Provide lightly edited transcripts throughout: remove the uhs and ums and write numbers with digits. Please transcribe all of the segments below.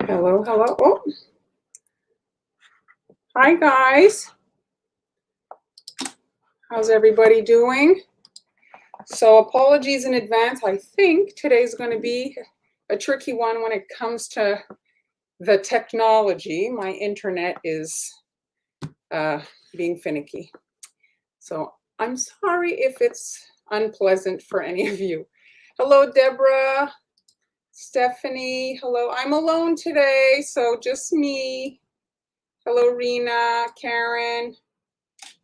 Hello, hello. Oh, hi guys. How's everybody doing? So apologies in advance. I think today's going to be a tricky one when it comes to the technology. My internet is being finicky. So I'm sorry if it's unpleasant for any of you. Hello, Deborah, Stephanie. Hello, I'm alone today, so just me. Hello, Rena, Karen.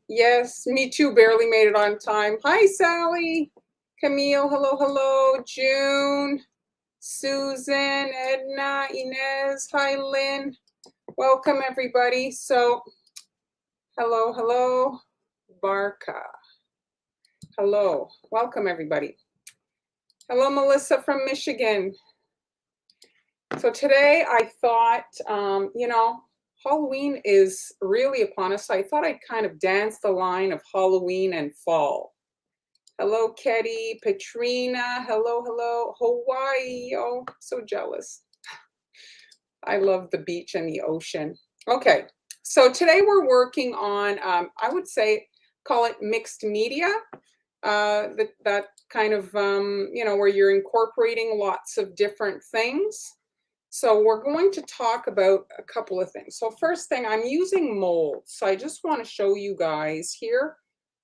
Yes, me too, barely made it on time. Hi, Sally. Camille, hello, hello. June, Susan, Edna, Inez, hi, Lynn. Welcome, everybody. So, hello, hello. Barca. Hello. Welcome, everybody. Hello, Melissa from Michigan. So today I thought, Halloween is really upon us. So I thought I'd kind of dance the line of Halloween and fall. Hello, Ketty, Katrina. Hello, hello, Hawaii. Oh, so jealous. I love the beach and the ocean. Okay, so today we're working on, I would say, call it mixed media. That kind of, where you're incorporating lots of different things. So we're going to talk about a couple of things. So first thing, I'm using molds. So I just want to show you guys here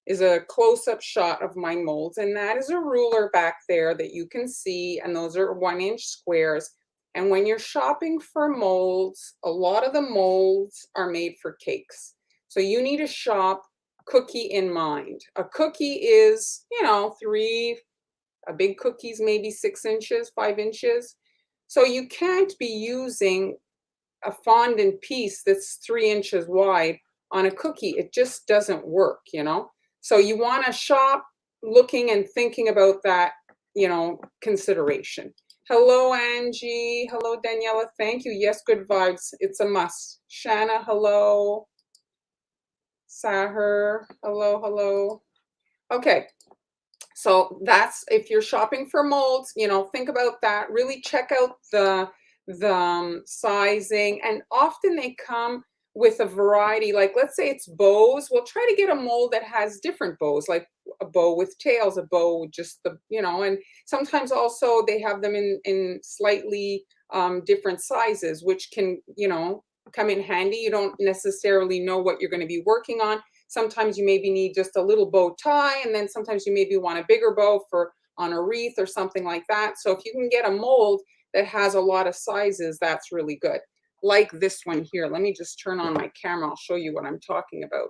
is a close-up shot of my molds, and that is a ruler back there that you can see, and those are 1-inch squares. And when you're shopping for molds, a lot of the molds are made for cakes. So you need to shop cookie in mind. A cookie is, a big cookie's maybe 6 inches, 5 inches. So you can't be using a fondant piece that's 3 inches wide on a cookie. It just doesn't work, So you want to shop looking and thinking about that, consideration. Hello, Angie. Hello, Daniela. Thank you. Yes, good vibes. It's a must. Shanna, hello. Sahar, hello, hello. Okay. So that's, if you're shopping for molds, think about that. Really check out the sizing, and often they come with a variety. Like, let's say it's bows, we'll try to get a mold that has different bows, like a bow with tails, a bow with just the, and sometimes also they have them in slightly different sizes, which can, come in handy. You don't necessarily know what you're going to be working on. Sometimes you maybe need just a little bow tie, and then sometimes you maybe want a bigger bow for on a wreath or something like that. So if you can get a mold that has a lot of sizes, that's really good. Like this one here. Let me just turn on my camera. I'll show you what I'm talking about.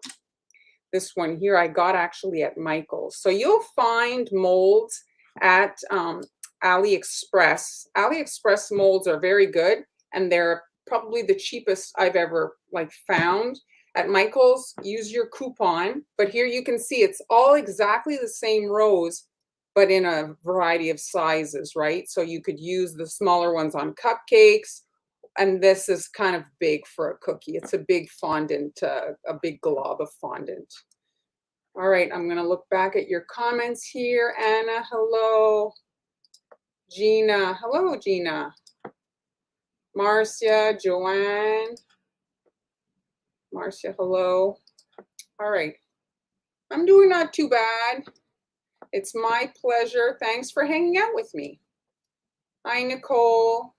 This one here I got actually at Michael's. So you'll find molds at AliExpress. AliExpress molds are very good, and they're probably the cheapest I've ever found. At Michael's, use your coupon, but here you can see it's all exactly the same rows, but in a variety of sizes, right? So you could use the smaller ones on cupcakes, and this is kind of big for a cookie. It's a big fondant, a big glob of fondant. All right, I'm gonna look back at your comments here. Anna, hello. Gina, hello, Gina. Marcia, Joanne. Marcia, hello. All right, I'm doing not too bad. It's my pleasure. Thanks for hanging out with me. Hi, Nicole.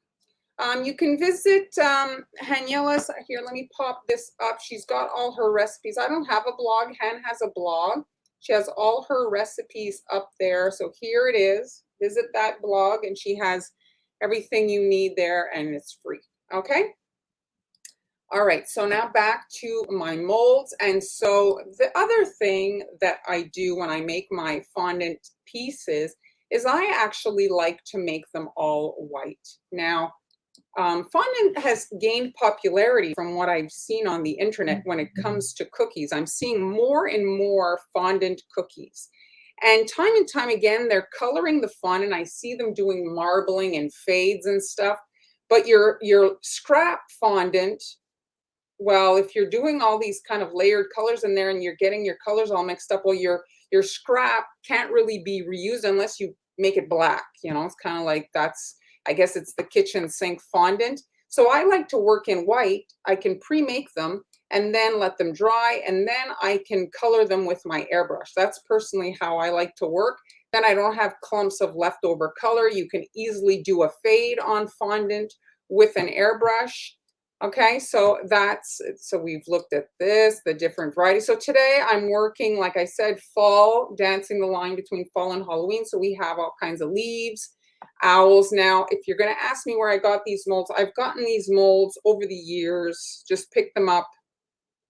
You can visit Haniela's. Here, let me pop this up. She's got all her recipes. I don't have a blog. Han has a blog. She has all her recipes up there. So here it is. Visit that blog, and she has everything you need there, and it's free. Okay? All right, so now back to my molds. And so the other thing that I do when I make my fondant pieces is I actually like to make them all white. Now, fondant has gained popularity from what I've seen on the internet when it comes to cookies. I'm seeing more and more fondant cookies. And time again, they're coloring the fondant. I see them doing marbling and fades and stuff. But your scrap fondant, well, if you're doing all these kind of layered colors in there and you're getting your colors all mixed up, well, your scrap can't really be reused unless you make it black. It's kind of like I guess it's the kitchen sink fondant. So I like to work in white. I can pre-make them and then let them dry, and then I can color them with my airbrush. That's personally how I like to work. Then I don't have clumps of leftover color. You can easily do a fade on fondant with an airbrush. Okay, so we've looked at this, the different varieties. So today I'm working, like I said, fall, dancing the line between fall and Halloween. So we have all kinds of leaves, owls. Now, if you're going to ask me where I got these molds, I've gotten these molds over the years, just picked them up,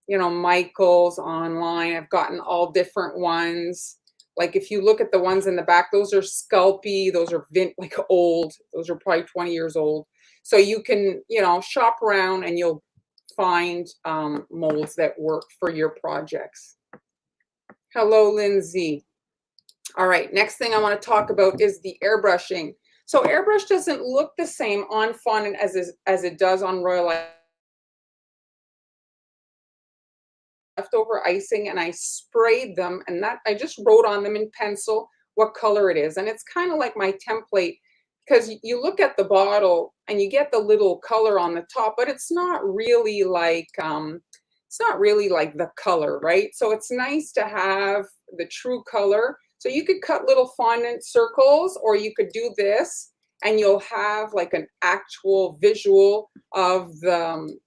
Michael's online. I've gotten all different ones. Like if you look at the ones in the back, those are Sculpey, those are like old, those are probably 20 years old. So you can, shop around and you'll find molds that work for your projects. Hello, Lindsay. All right, next thing I want to talk about is the airbrushing. So airbrush doesn't look the same on fondant as it does on royal leftover icing, and I sprayed them, and that I just wrote on them in pencil what color it is. And it's kind of like my template, because you look at the bottle and you get the little color on the top, but it's not really like the color, right? So it's nice to have the true color. So you could cut little fondant circles, or you could do this and you'll have like an actual visual of the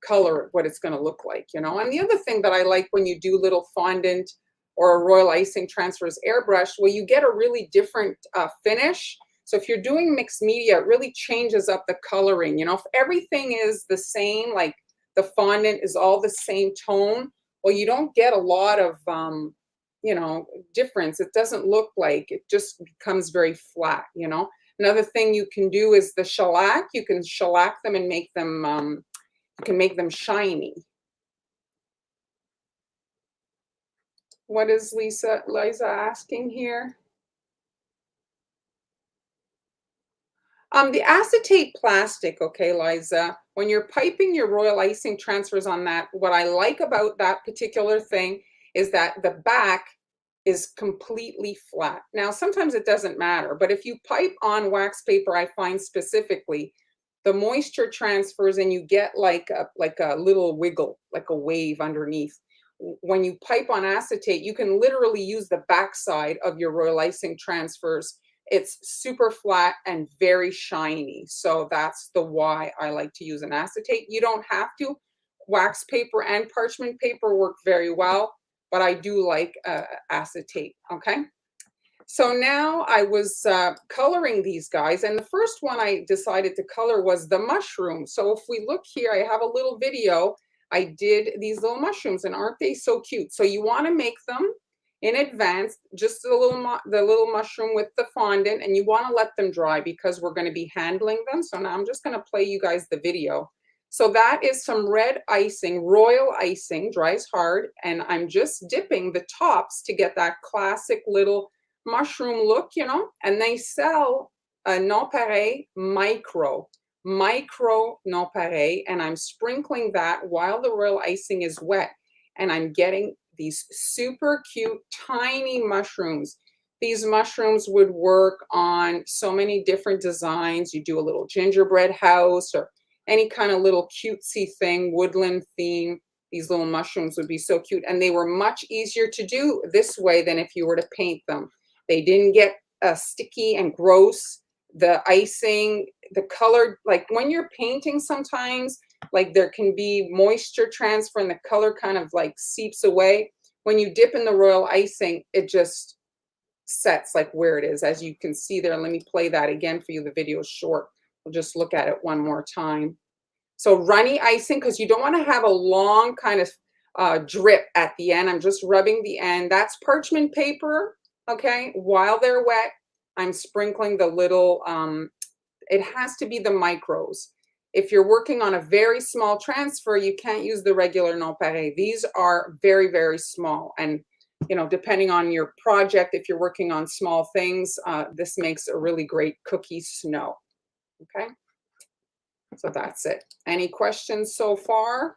color, what it's going to look like, And the other thing that I like when you do little fondant or a royal icing transfers airbrush, well, you get a really different finish. So if you're doing mixed media, it really changes up the coloring. If everything is the same, like the fondant is all the same tone, well, you don't get a lot of, difference. It doesn't look like, it just becomes very flat, Another thing you can do is the shellac. You can shellac them and make them, you can make them shiny. What is Liza asking here? The acetate plastic, okay, Liza, when you're piping your royal icing transfers on that, what I like about that particular thing is that the back is completely flat. Now, sometimes it doesn't matter, but if you pipe on wax paper, I find specifically, the moisture transfers and you get like a little wiggle, like a wave underneath. When you pipe on acetate, you can literally use the backside of your royal icing transfers. It's super flat and very shiny. So that's the why I like to use an acetate. You don't have to. Wax paper and parchment paper work very well, but I do like acetate, okay? So now I was coloring these guys, and the first one I decided to color was the mushroom. So if we look here, I have a little video. I did these little mushrooms, and aren't they so cute? So you want to make them in advance, just the little mushroom with the fondant, and you want to let them dry because we're going to be handling them. So now I'm just going to play you guys the video. So that is some red icing, royal icing, dries hard, and I'm just dipping the tops to get that classic little mushroom look, and they sell a nonpareil micro nonpareil, and I'm sprinkling that while the royal icing is wet, and I'm getting these super cute tiny mushrooms. These mushrooms would work on so many different designs. You do a little gingerbread house or any kind of little cutesy thing, woodland theme. These little mushrooms would be so cute, and they were much easier to do this way than if you were to paint them. They didn't get sticky and gross. The icing, the color, like when you're painting sometimes, like there can be moisture transfer and the color kind of like seeps away. When you dip in the royal icing, it just sets like where it is, as you can see there. Let me play that again for you. The video is short. We'll just look at it one more time. So runny icing, because you don't want to have a long kind of drip at the end. I'm just rubbing the end. That's parchment paper. Okay, while they're wet, I'm sprinkling the little, it has to be the micros. If you're working on a very small transfer, you can't use the regular nonpareil. These are very, very small. And, depending on your project, if you're working on small things, this makes a really great cookie snow. Okay, so that's it. Any questions so far?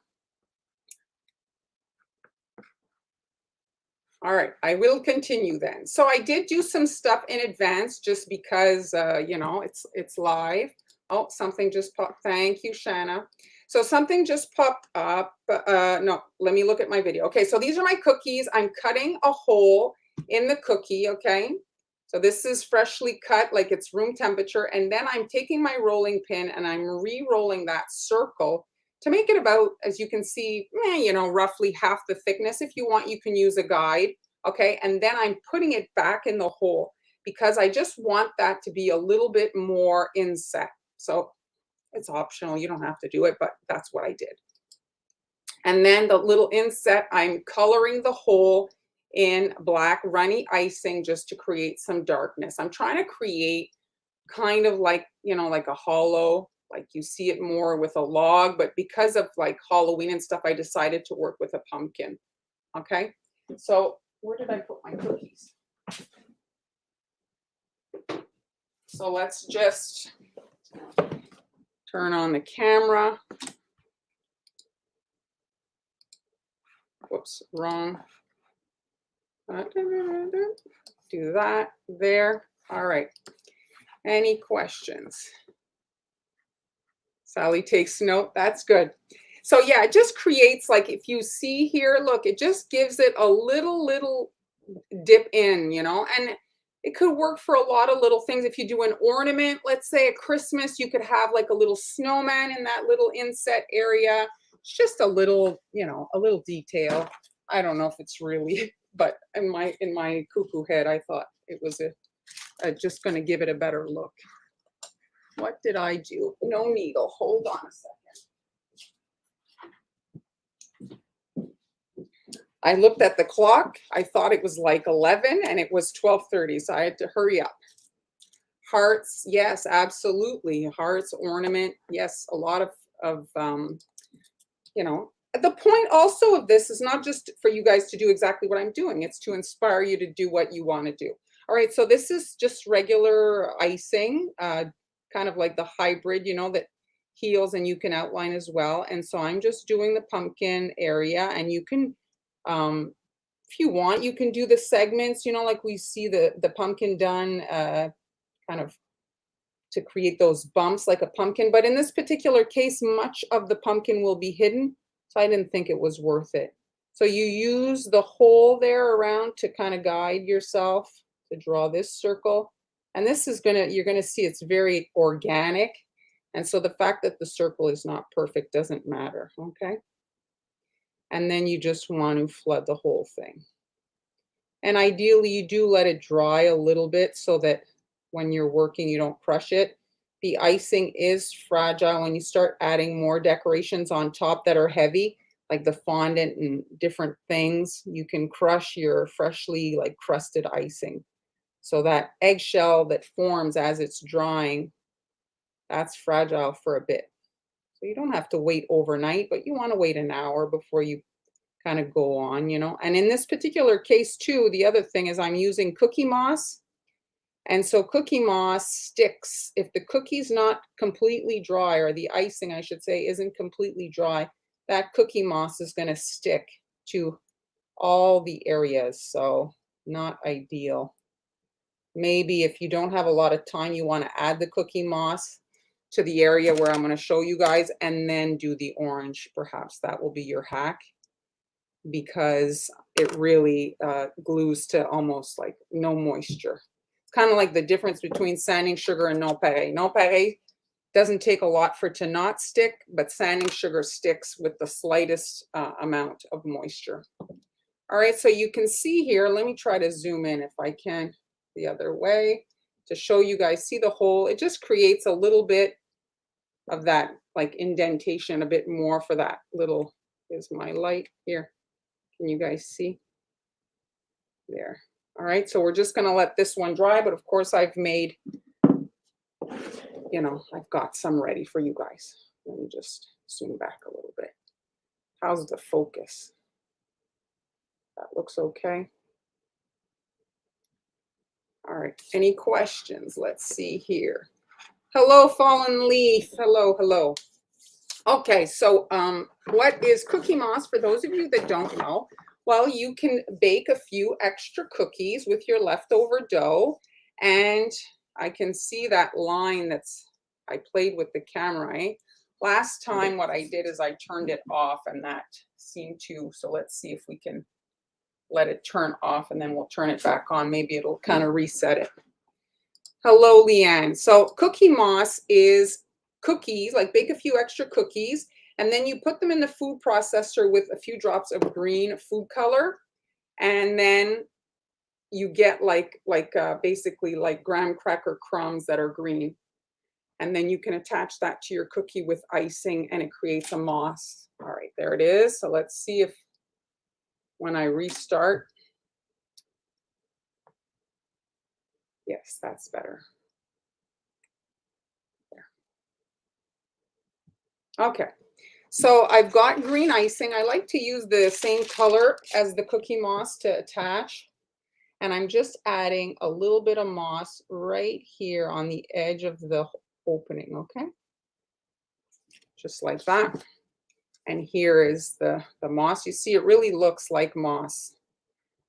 All right, I will continue then. So I did do some stuff in advance just because, it's live. Oh, something just popped. Thank you, Shanna. So something just popped up. No, let me look at my video. Okay, so these are my cookies. I'm cutting a hole in the cookie, okay? So this is freshly cut, like it's room temperature. And then I'm taking my rolling pin and I'm re-rolling that circle to make it about, as you can see, you know, roughly half the thickness. If you want, you can use a guide, okay? And then I'm putting it back in the hole because I just want that to be a little bit more inset. So it's optional, you don't have to do it, but that's what I did. And then the little inset, I'm coloring the hole in black runny icing just to create some darkness. I'm trying to create kind of like, you know, like a hollow, like you see it more with a log, but because of like Halloween and stuff, I decided to work with a pumpkin. Okay, so where did I put my cookies? So let's just turn on the camera. Whoops, wrong. Do that there. All right. Any questions? Sally takes note. That's good. So yeah, it just creates, like, if you see here, look, it just gives it a little dip in, you know, and it could work for a lot of little things. If you do an ornament, let's say at Christmas, you could have like a little snowman in that little inset area. It's just a little, you know, a little detail. I don't know if it's really, but in my cuckoo head, I thought it was just going to give it a better look. What did I do? No needle. Hold on a second. I looked at the clock. I thought it was like 11 and it was 12:30, so I had to hurry up. Hearts, yes, absolutely. Hearts, ornament, yes, a lot of you know, the point also of this is not just for you guys to do exactly what I'm doing. It's to inspire you to do what you want to do. All right, so this is just regular icing, kind of like the hybrid, you know, that heals and you can outline as well. And so I'm just doing the pumpkin area, and you can, if you want, you can do the segments, you know, like we see the pumpkin done, kind of to create those bumps like a pumpkin. But in this particular case, much of the pumpkin will be hidden. So I didn't think it was worth it. So you use the hole there around to kind of guide yourself to draw this circle. And this is you're gonna see it's very organic. And so the fact that the circle is not perfect doesn't matter, okay? And then you just want to flood the whole thing. And ideally you do let it dry a little bit so that when you're working, you don't crush it. The icing is fragile when you start adding more decorations on top that are heavy, like the fondant and different things. You can crush your freshly like crusted icing. So that eggshell that forms as it's drying, that's fragile for a bit. So you don't have to wait overnight, but you want to wait an hour before you kind of go on, you know. And in this particular case too, the other thing is I'm using cookie moss. And so cookie moss sticks. If the cookie's not completely dry, or the icing, I should say, isn't completely dry, that cookie moss is going to stick to all the areas. So not ideal. Maybe if you don't have a lot of time, you want to add the cookie moss to the area where I'm going to show you guys, and then do the orange. Perhaps that will be your hack, because it really glues to almost like no moisture. It's kind of like the difference between sanding sugar and nonpareil. Nonpareil doesn't take a lot for it to not stick, but sanding sugar sticks with the slightest amount of moisture. All right, so you can see here, let me try to zoom in if I can the other way to show you guys. See the hole? It just creates a little bit of that like indentation, a bit more for that little, is my light here. Can you guys see? There. All right, so we're just going to let this one dry, but of course I've made, you know, I've got some ready for you guys. Let me just zoom back a little bit. How's the focus? That looks okay. All right, any questions? Let's see here. Hello, Fallen Leaf. Hello, hello. Okay, so what is cookie moss for those of you that don't know? Well, you can bake a few extra cookies with your leftover dough, and I can see that line that's I played with the camera, eh? Last time what I did is I turned it off and that seemed to, so let's see if we can let it turn off and then we'll turn it back on. Maybe it'll kind of reset it. Hello, Leanne. So cookie moss is cookies, like bake a few extra cookies, and then you put them in the food processor with a few drops of green food color, and then you get basically like graham cracker crumbs that are green. And then you can attach that to your cookie with icing and it creates a moss. All right, there it is. So let's see if when I restart. Yes, that's better. There. Okay, so I've got green icing. I like to use the same color as the cookie moss to attach. And I'm just adding a little bit of moss right here on the edge of the opening, okay? Just like that. And here is the moss. You see, it really looks like moss.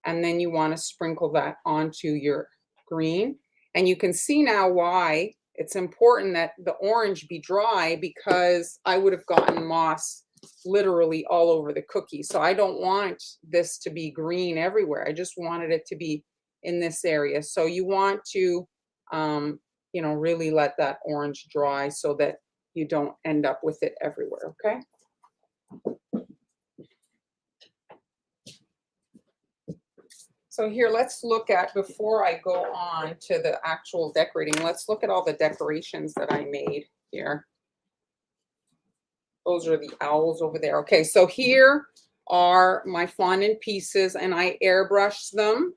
And then you want to sprinkle that onto your green. And you can see now why it's important that the orange be dry, because I would have gotten moss literally all over the cookie. So I don't want this to be green everywhere. I just wanted it to be in this area. So you want to, you know, really let that orange dry so that you don't end up with it everywhere, okay? So here, let's look at, before I go on to the actual decorating, let's look at all the decorations that I made here. Those are the owls over there. Okay, so here are my fondant pieces and I airbrushed them.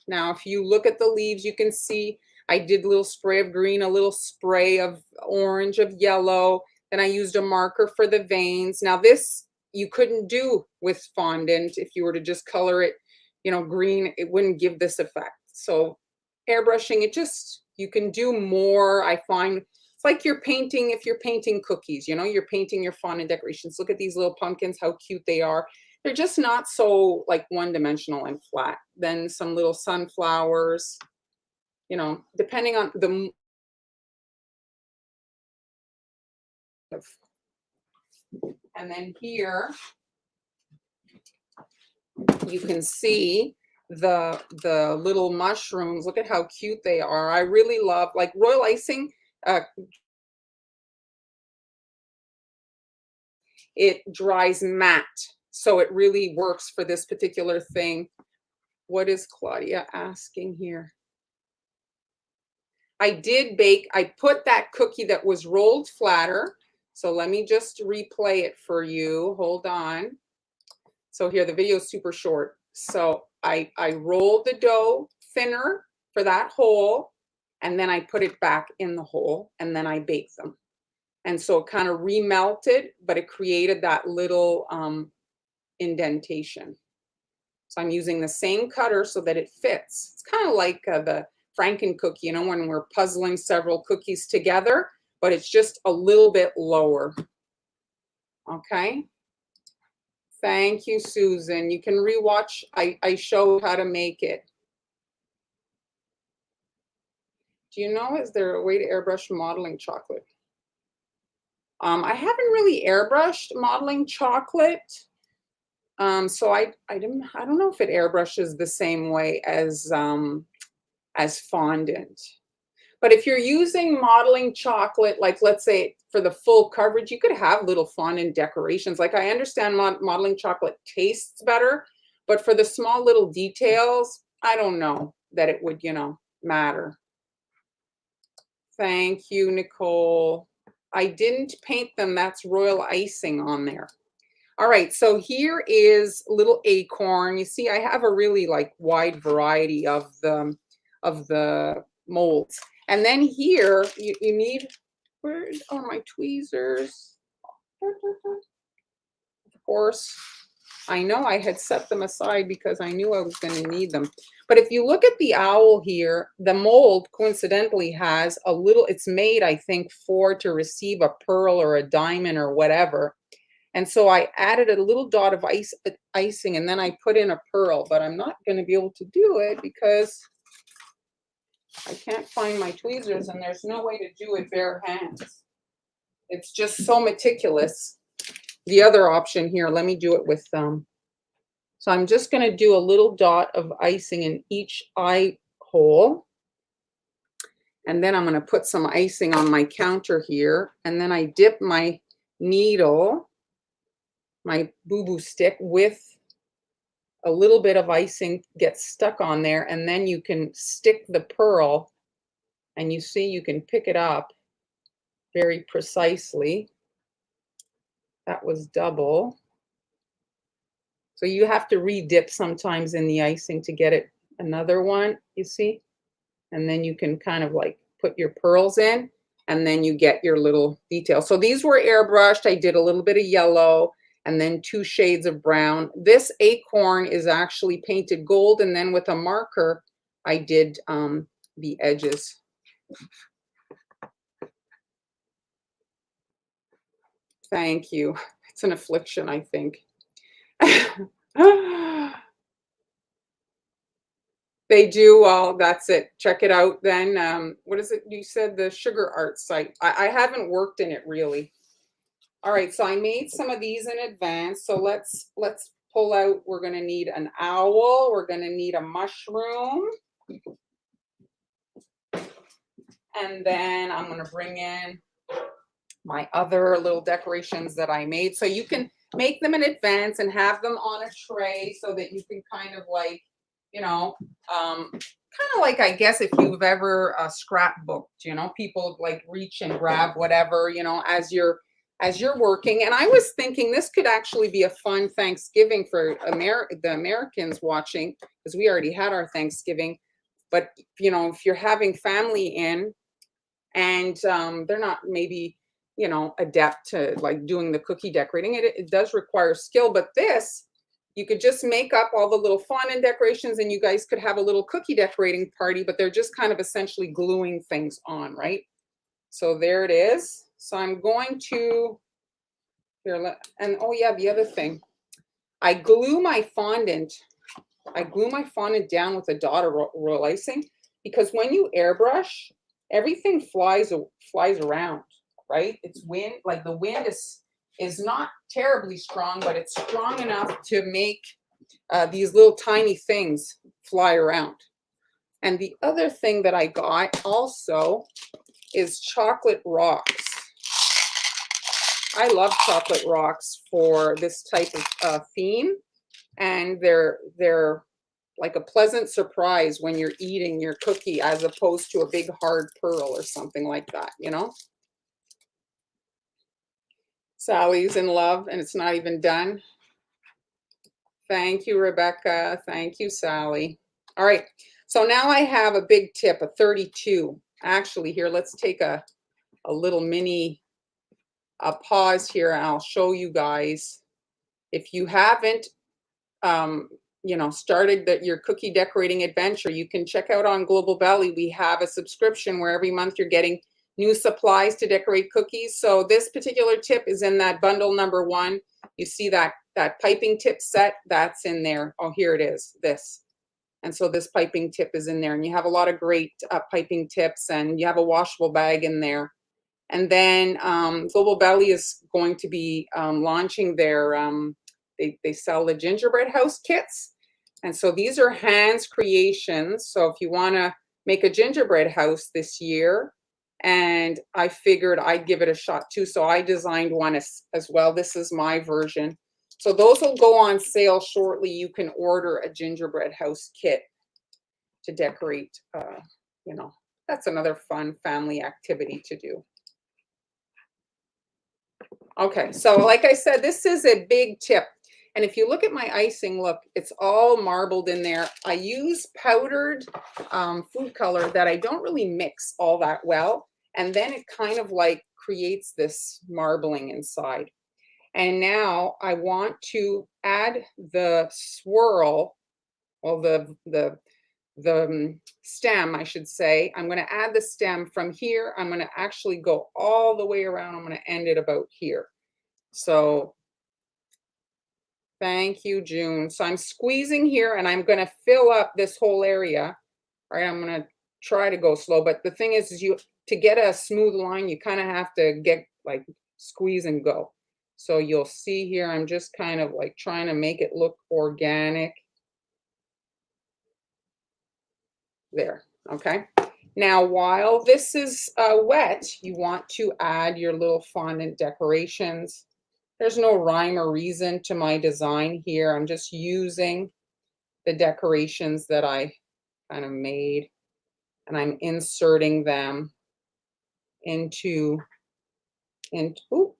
Now, if you look at the leaves, you can see I did a little spray of green, a little spray of orange, of yellow. Then I used a marker for the veins. Now this you couldn't do with fondant. If you were to just color it, you know, green, it wouldn't give this effect. So airbrushing, it just, you can do more. I find it's like you're painting, if you're painting cookies, you know, you're painting your fondant decorations. Look at these little pumpkins, how cute they are. They're just not so like one-dimensional and flat. Then some little sunflowers, you know, depending on the, and then here you can see the little mushrooms. Look at how cute they are. I really love, like, royal icing. It dries matte, so it really works for this particular thing. What is Claudia asking here? I did bake, I put that cookie that was rolled flatter. So let me just replay it for you. Hold on. So here, the video is super short. So I rolled the dough thinner for that hole, and then I put it back in the hole, and then I baked them. And so it kind of remelted, but it created that little indentation. So I'm using the same cutter so that it fits. It's kind of like the Franken cookie, you know, when we're puzzling several cookies together, but it's just a little bit lower. Okay. Thank you, Susan. You can rewatch. I showed how to make it. Do you know, is there a way to airbrush modeling chocolate? I haven't really airbrushed modeling chocolate. So I don't know if it airbrushes the same way as fondant. But if you're using modeling chocolate, like let's say for the full coverage, you could have little fondant decorations. Like I understand modeling chocolate tastes better, but for the small little details, I don't know that it would, you know, matter. Thank you, Nicole. I didn't paint them. That's royal icing on there. All right, so here is a little acorn. You see, I have a really like wide variety of the molds. And then here you need, where are my tweezers? Of course, I know I had set them aside because I knew I was going to need them. But if you look at the owl here, the mold coincidentally has a little, it's made, I think, to receive a pearl or a diamond or whatever. And so I added a little dot of icing and then I put in a pearl, but I'm not going to be able to do it because I can't find my tweezers, and there's no way to do it bare hands. It's just so meticulous. The other option here, let me do it with so I'm just going to do a little dot of icing in each eye hole. And then I'm going to put some icing on my counter here. And then I dip my needle, my boo-boo stick, with a little bit of icing gets stuck on there. And then you can stick the pearl, and you see you can pick it up very precisely. That was double. So you have to re-dip sometimes in the icing to get it another one, you see? And then you can kind of like put your pearls in, and then you get your little detail. So these were airbrushed. I did a little bit of yellow and then 2 shades of brown. This acorn is actually painted gold, and then with a marker, I did the edges. Thank you. It's an affliction, I think. They do. Well, that's it. Check it out then. What is it? You said the Sugar Art site. I haven't worked in it really. All right, so I made some of these in advance. So let's pull out. We're going to need an owl. We're going to need a mushroom. And then I'm going to bring in my other little decorations that I made. So you can make them in advance and have them on a tray so that you can kind of like, you know, kind of like, I guess, if you've ever scrapbooked, you know, people like reach and grab whatever, you know, as you're working. And I was thinking this could actually be a fun Thanksgiving for the Americans watching, because we already had our Thanksgiving. But, you know, if you're having family in and they're not maybe, you know, adept to like doing the cookie decorating, it does require skill. But this, you could just make up all the little fondant decorations and you guys could have a little cookie decorating party, but they're just kind of essentially gluing things on, right? So there it is. So I'm going to, here, and oh yeah, the other thing, I glue my fondant down with a dot of royal icing, because when you airbrush, everything flies around, right? It's wind, like the wind is not terribly strong, but it's strong enough to make these little tiny things fly around. And the other thing that I got also is chocolate rocks. I love chocolate rocks for this type of theme, and they're like a pleasant surprise when you're eating your cookie, as opposed to a big hard pearl or something like that, you know? Sally's in love, and it's not even done. Thank you, Rebecca. Thank you, Sally. All right, so now I have a big tip, a 32. Actually, here, let's take a little mini pause here, and I'll show you guys. If you haven't, you know, started your cookie decorating adventure, you can check out on Global Belly. We have a subscription where every month you're getting new supplies to decorate cookies. So this particular tip is in that bundle number 1. You see that piping tip set, that's in there. Oh, here it is, this. And so this piping tip is in there, and you have a lot of great piping tips, and you have a washable bag in there. And then Global Belly is going to be launching their, they sell the gingerbread house kits. And so these are Hans creations. So if you want to make a gingerbread house this year, and I figured I'd give it a shot too. So I designed one as well. This is my version. So those will go on sale shortly. You can order a gingerbread house kit to decorate. You know, that's another fun family activity to do. Okay, so like I said, this is a big tip. And if you look at my icing, look, it's all marbled in there. I use powdered food color that I don't really mix all that well. And then it kind of like creates this marbling inside. And now I want to add the swirl, well, the stem, I should say. I'm going to add the stem from here. I'm going to actually go all the way around. I'm going to end it about here. So thank you, June. So I'm squeezing here, and I'm going to fill up this whole area. All right, I'm going to try to go slow, but the thing is you, to get a smooth line, you kind of have to get like squeeze and go. So you'll see here, I'm just kind of like trying to make it look organic. There, okay. Now, while this is wet, you want to add your little fondant decorations. There's no rhyme or reason to my design here. I'm just using the decorations that I kind of made, and I'm inserting them into ooh,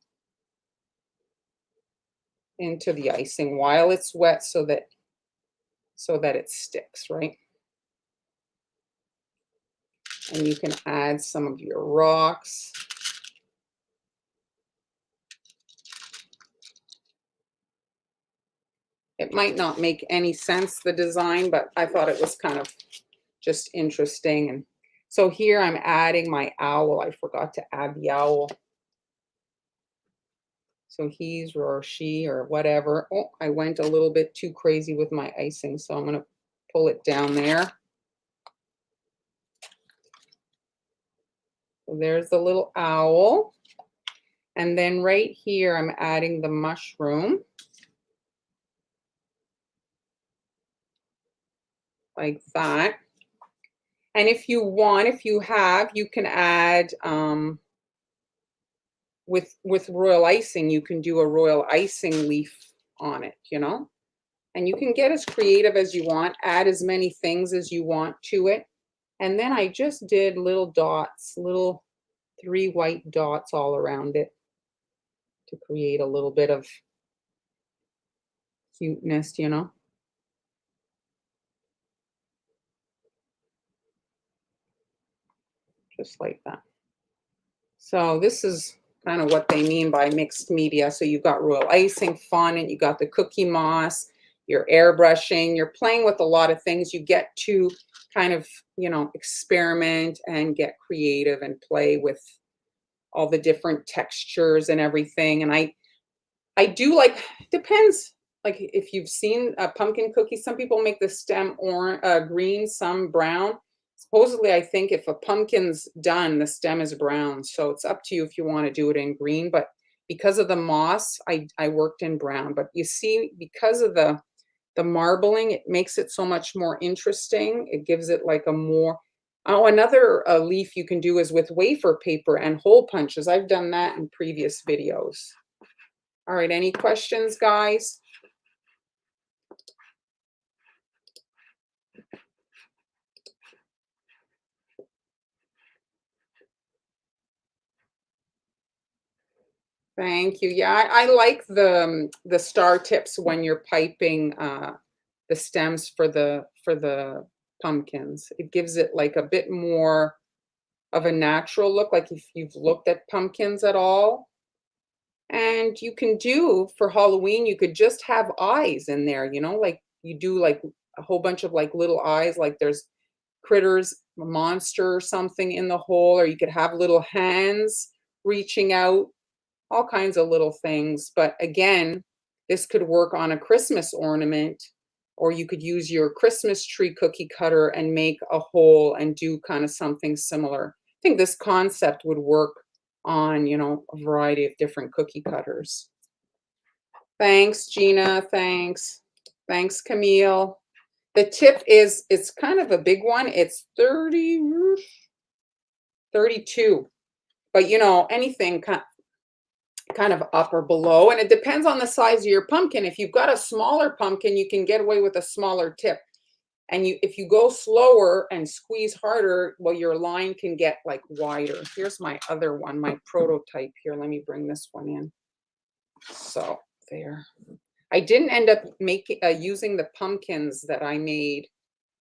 into the icing while it's wet, so that it sticks, right? And you can add some of your rocks. It might not make any sense, the design, but I thought it was kind of just interesting. And so here I'm adding my owl. I forgot to add the owl. So he's or she or whatever. Oh, I went a little bit too crazy with my icing, so I'm going to pull it down there. So there's the little owl. And then right here, I'm adding the mushroom. Like that. And if you want, if you have, you can add, with royal icing, you can do a royal icing leaf on it, you know? And you can get as creative as you want, add as many things as you want to it. And then I just did little dots, little 3 white dots all around it to create a little bit of cuteness, you know? Just like that. So this is kind of what they mean by mixed media. So you've got royal icing, fondant, you got the cookie moss, you're airbrushing, you're playing with a lot of things. You get to kind of, you know, experiment and get creative and play with all the different textures and everything. And I do like, depends, like if you've seen a pumpkin cookie, some people make the stem green, some brown. Supposedly, I think if a pumpkin's done, the stem is brown. So it's up to you if you want to do it in green. But because of the moss, I worked in brown. But you see, because of the marbling, it makes it so much more interesting. It gives it like a more, oh, another leaf you can do is with wafer paper and hole punches. I've done that in previous videos. All right, any questions, guys? Thank you. Yeah, I like the star tips when you're piping the stems for the pumpkins. It gives it like a bit more of a natural look, like if you've looked at pumpkins at all. And you can do for Halloween, you could just have eyes in there, you know, like you do like a whole bunch of like little eyes, like there's critters, a monster or something in the hole, or you could have little hands reaching out, all kinds of little things. But again, this could work on a Christmas ornament, or you could use your Christmas tree cookie cutter and make a hole and do kind of something similar. I think this concept would work on, you know, a variety of different cookie cutters. Thanks, Gina. Thanks. Thanks, Camille. The tip is, it's kind of a big one. It's 32. But, you know, anything kind of up or below. And it depends on the size of your pumpkin. If you've got a smaller pumpkin, you can get away with a smaller tip. And if you go slower and squeeze harder, well, your line can get like wider. Here's my other one, my prototype here. Let me bring this one in. So there. I didn't end up making using the pumpkins that I made,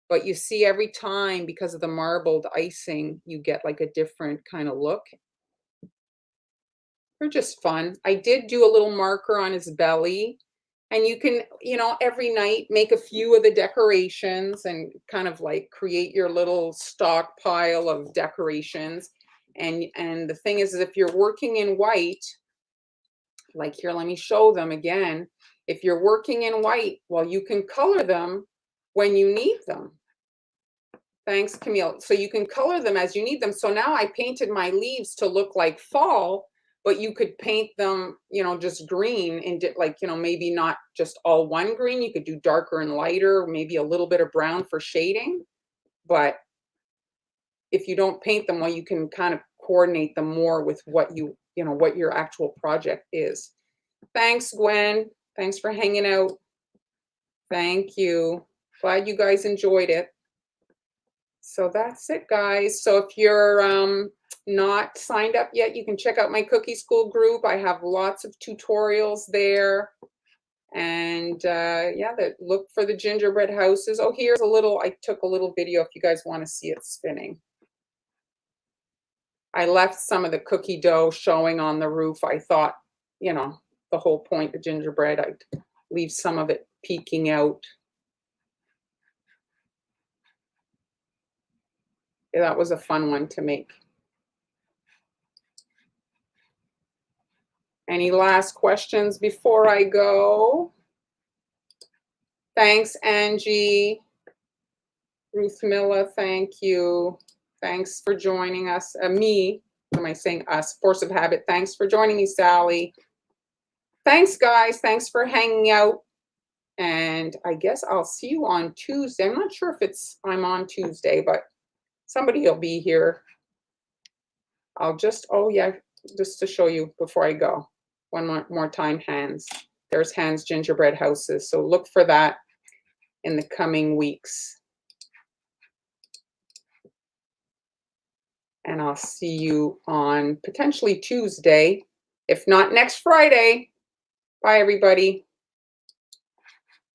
but you see every time, because of the marbled icing, you get like a different kind of look. They're just fun. I did do a little marker on his belly. And you can, you know, every night make a few of the decorations and kind of like create your little stockpile of decorations. And the thing is, if you're working in white, like here, let me show them again. If you're working in white, well, you can color them when you need them. Thanks, Camille. So you can color them as you need them. So now I painted my leaves to look like fall, but you could paint them, just green and like, maybe not just all one green. You could do darker and lighter, maybe a little bit of brown for shading. But if you don't paint them, well, you can kind of coordinate them more with what what your actual project is. Thanks, Gwen. Thanks for hanging out. Thank you. Glad you guys enjoyed it. So that's it, guys. So if you're not signed up yet, you can check out my cookie school group. I have lots of tutorials there. And yeah, look for the gingerbread houses. Oh, here's I took a little video if you guys want to see it spinning. I left some of the cookie dough showing on the roof. I thought, the whole point of gingerbread, I'd leave some of it peeking out. Yeah, that was a fun one to make. Any last questions before I go? Thanks, Angie. Ruth Miller, thank you. Thanks for joining us. Me, what am I saying? Us, Force of Habit. Thanks for joining me, Sally. Thanks, guys. Thanks for hanging out. And I guess I'll see you on Tuesday. I'm not sure if I'm on Tuesday, but somebody will be here. I'll just, oh yeah, just to show you before I go. One more time, Hans. There's Hans Gingerbread Houses. So look for that in the coming weeks. And I'll see you on potentially Tuesday, if not next Friday. Bye, everybody.